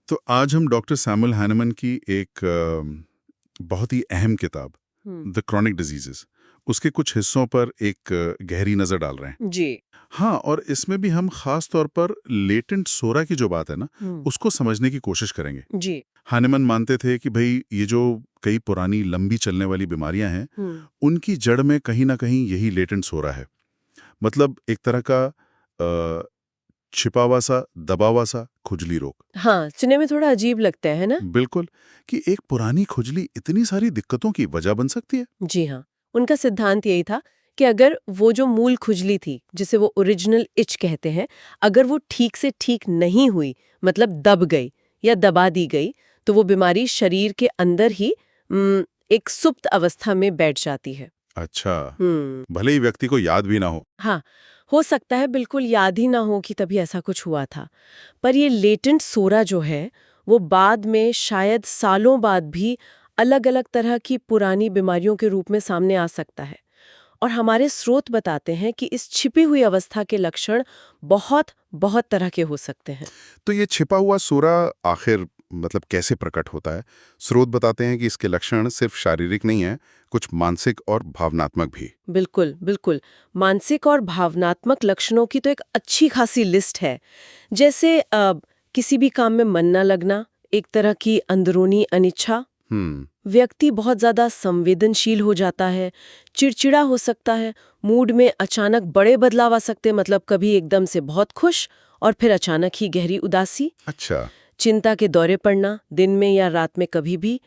तो आज हम डॉक्टर सैमुअल हैनेमन की एक बहुत ही अहम किताब हम्म। द क्रॉनिक डिजीजेस उसके कुछ हिस्सों पर एक गहरी नज़र डाल रहे हैं। जी। हाँ, और इसमें भी हम खास तौर पर लेटेंट सोरा की जो बात है ना, हम्म। उसको समझने की कोशिश करेंगे। जी। हैनेमन मानते थे कि भाई ये जो कई पुरानी लंबी चलने वाली बीमारियां हैं, हम्म। उनकी जड़ में कहीं ना कहीं यही लेटेंट सोरा है। मतलब एक तरह का अ, छिपा हुआ सा, दबा हुआ सा खुजली रोग। हाँ, सुनने में थोड़ा अजीब लगता है ना। बिल्कुल, कि एक पुरानी खुजली इतनी सारी दिक्कतों की वजह बन सकती है। जी हाँ, उनका सिद्धांत यही था कि अगर वो जो मूल खुजली थी, जिसे वो ओरिजिनल इच कहते हैं, अगर वो ठीक से ठीक नहीं हुई, मतलब दब गई या दबा दी गई, तो वो बीमारी शरीर के अंदर ही एक सुप्त अवस्था में बैठ जाती है। अच्छा, हम्म। भले ही व्यक्ति को याद भी ना हो। हाँ, हो सकता है बिल्कुल याद ही ना हो कि तभी ऐसा कुछ हुआ था। पर ये लेटेंट सोरा जो है, वो बाद में शायद सालों बाद भी अलग-अलग तरह की पुरानी बीमारियों के रूप में सामने आ सकता है। और हमारे स्रोत बताते हैं कि इस छिपी हुई अवस्था के लक्षण बहुत बहुत तरह के हो सकते हैं। तो ये छिपा हुआ सोरा आखिर मतलब कैसे प्रकट होता है? स्रोत बताते हैं कि इसके लक्षण सिर्फ शारीरिक नहीं है, कुछ मानसिक और भावनात्मक भी। बिल्कुल, बिल्कुल। मानसिक और भावनात्मक लक्षणों की तो एक अच्छी खासी लिस्ट है। जैसे किसी भी काम में मन न लगना, एक तरह की अंदरूनी अनिच्छा, हम्म। व्यक्ति बहुत ज्यादा संवेदनशील हो जाता है, चिड़चिड़ा हो सकता है, मूड में अचानक बड़े बदलाव आ सकते हैं, मतलब कभी एकदम से बहुत खुश और फिर अचानक ही गहरी उदासी, अच्छा। चिंता के दौरे पड़ना, दिन में या रात में कभी भी,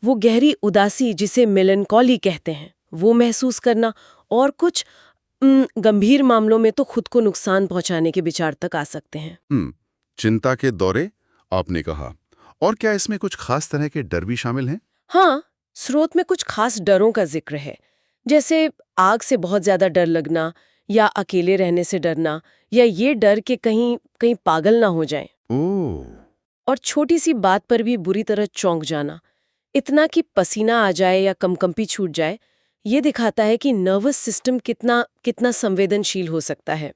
वो गहरी उदासी जिसे मेलनकॉली कहते हैं, वो महसूस करना, और कुछ गंभीर मामलों में तो खुद को नुकसान पहुंचाने के विचार तक आ सकते हैं। चिंता के दौरे आपने कहा, और क्या इसमें कुछ खास तरह के डर भी शामिल हैं? हाँ, स्रोत में कुछ खास डरों का जिक्र है, जैसे आग से बहुत ज्यादा डर लगना, या अकेले रहने से डरना, या ये डर कि कहीं कहीं पागल ना हो जाएं। ओह। और छोटी सी बात पर भी बुरी तरह चौंक जाना, इतना कि पसीना आ जाए या कंपकंपी छूट जाए, ये दिखाता है कि नर्वस सिस्टम कितना कितना संवेदनशील हो सकता है।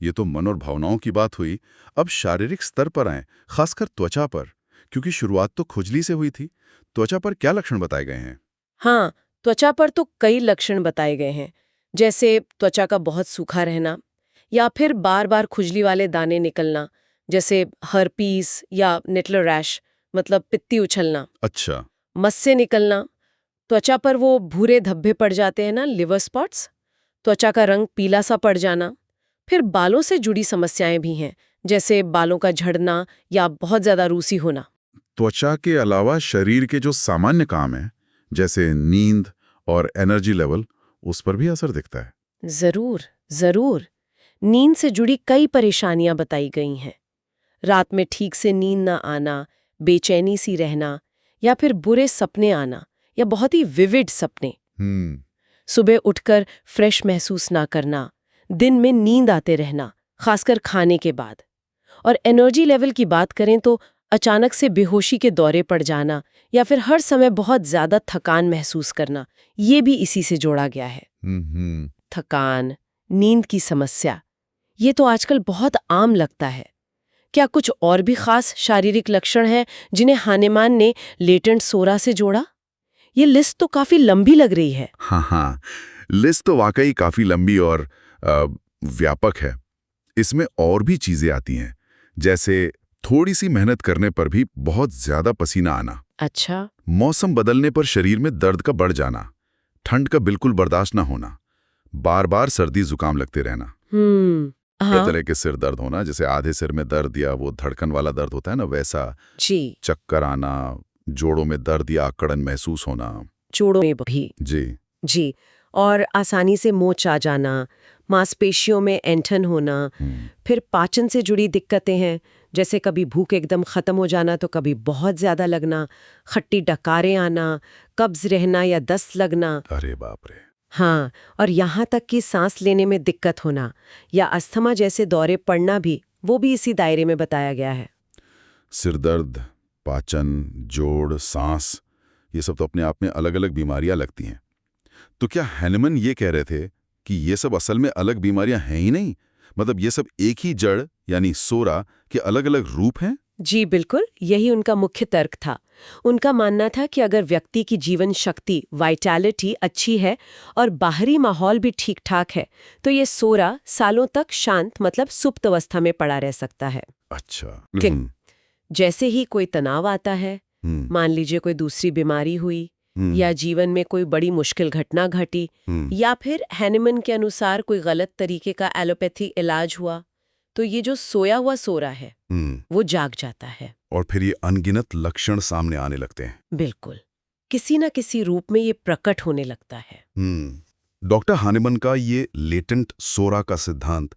ये तो मन और भावनाओं की बात हुई। अब शारीरिक स्तर पर आए, खासकर त्वचा पर, क्योंकि शुरुआत तो खुजली से हुई थी। त्वचा पर क्या लक्षण बताए गए हैं? हाँ, त्वचा पर तो कई लक्षण बताए गए हैं, जैसे त्वचा का बहुत सूखा रहना, या फिर बार बार खुजली वाले दाने निकलना, जैसे हर्पीस या निटल रैश, मतलब पित्ती उछलना, अच्छा। मस्से निकलना, त्वचा पर वो भूरे धब्बे पड़ जाते हैं ना, लिवर स्पॉट्स, त्वचा का रंग पीला सा पड़ जाना। फिर बालों से जुड़ी समस्याएं भी हैं, जैसे बालों का झड़ना या बहुत ज्यादा रूसी होना। त्वचा के अलावा शरीर के जो सामान्य काम हैं, जैसे नींद और एनर्जी लेवल, उस पर भी असर दिखता है। जरूर, जरूर। नींद से जुड़ी कई परेशानियां बताई गई हैं। रात में ठीक से नींद ना आना, बेचैनी सी रहना, या फिर बुरे सपने आना, या बहुत ही विविड सपने। हम्म। सुबह उठकर फ्रेश महसूस ना करना, दिन में नींद आते रहना, खासकर खाने के बाद। और एनर्जी लेवल की बात करें तो अचानक से बेहोशी के दौरे पड़ जाना, या फिर हर समय बहुत ज्यादा थकान महसूस करना, ये भी इसी से जोड़ा गया है। हम्म। थकान, नींद की समस्या, ये तो आजकल बहुत आम लगता है। क्या कुछ और भी खास शारीरिक लक्षण हैं जिन्हें हानेमान ने लेटेंट सोरा से जोड़ा? ये लिस्ट तो काफी लंबी लग रही है। हाँ हाँ, लिस्ट तो वाकई काफी लंबी और अ, व्यापक है। इसमें और भी चीजें आती हैं, जैसे थोड़ी सी मेहनत करने पर भी बहुत ज्यादा पसीना आना, अच्छा। मौसम बदलने पर शरीर में दर्द का बढ़ जाना, ठंड का बिल्कुल बर्दाश्त ना होना, बार बार सर्दी जुकाम लगते रहना, तरह हाँ। तरह के सिर दर्द होना, जैसे आधे सिर में दर्द या वो धड़कन वाला दर्द होता है ना, वैसा, जी। चक्कर आना, जोड़ों में दर्द या अकड़न महसूस होना। जोड़ों में भी। जी। जी। और आसानी से मोच आ जाना, मांसपेशियों में ऐंठन होना, हम्म। फिर पाचन से जुड़ी दिक्कतें हैं, जैसे कभी भूख एकदम खत्म हो जाना तो कभी बहुत ज्यादा लगना, खट्टी डकारें आना, कब्ज रहना या दस्त लगना। अरे बाप रे। हाँ, और यहाँ तक कि सांस लेने में दिक्कत होना या अस्थमा जैसे दौरे पड़ना भी, वो भी इसी दायरे में बताया गया है। सिरदर्द, पाचन, जोड़, सांस, ये सब तो अपने आप में अलग अलग बीमारियां लगती हैं। तो क्या हैनेमन ये कह रहे थे कि ये सब असल में अलग बीमारियां हैं ही नहीं, मतलब ये सब एक ही जड़ यानी सोरा के अलग अलग रूप हैं? जी बिल्कुल, यही उनका मुख्य तर्क था। उनका मानना था कि अगर व्यक्ति की जीवन शक्ति, वाइटैलिटी अच्छी है और बाहरी माहौल भी ठीक-ठाक है, तो ये सोरा सालों तक शांत मतलब सुप्त अवस्था में पड़ा रह सकता है। अच्छा। लेकिन जैसे ही कोई तनाव आता है, हम्म, मान लीजिए कोई दूसरी बीमारी हुई हम्म, या जीवन में कोई बड़ी मुश्किल घटना घटी हम्म, या फिर हैनिमन के अनुसार कोई गलत तरीके का एलोपैथी इलाज हुआ, तो ये जो सोया हुआ सोरा है हम्म। वो जाग जाता है। और फिर ये अनगिनत लक्षण सामने आने लगते हैं। बिल्कुल, किसी न किसी रूप में ये प्रकट होने लगता है। डॉक्टर हानेमन का ये लेटेंट सोरा का सिद्धांत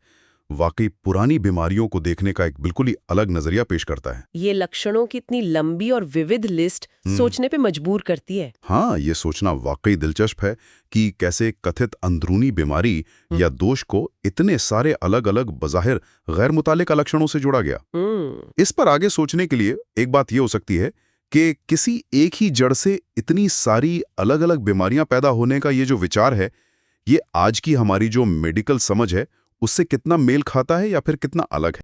वाकई पुरानी बीमारियों को देखने का एक बिल्कुल ही अलग नजरिया पेश करता है। ये लक्षणों की इतनी लंबी और विविध लिस्ट सोचने पे मजबूर करती है। हाँ, ये सोचना वाकई दिलचस्प है कि कैसे कथित अंदरूनी बीमारी या दोष को इतने सारे अलग अलग बज़ाहिर गैर मुतालिका लक्षणों से जोड़ा गया। इस पर आगे सोचने के लिए एक बात ये हो सकती है कि किसी एक ही जड़ से इतनी सारी अलग अलग बीमारियां पैदा होने का ये जो विचार है, ये आज की हमारी जो मेडिकल समझ है उससे कितना मेल खाता है या फिर कितना अलग है।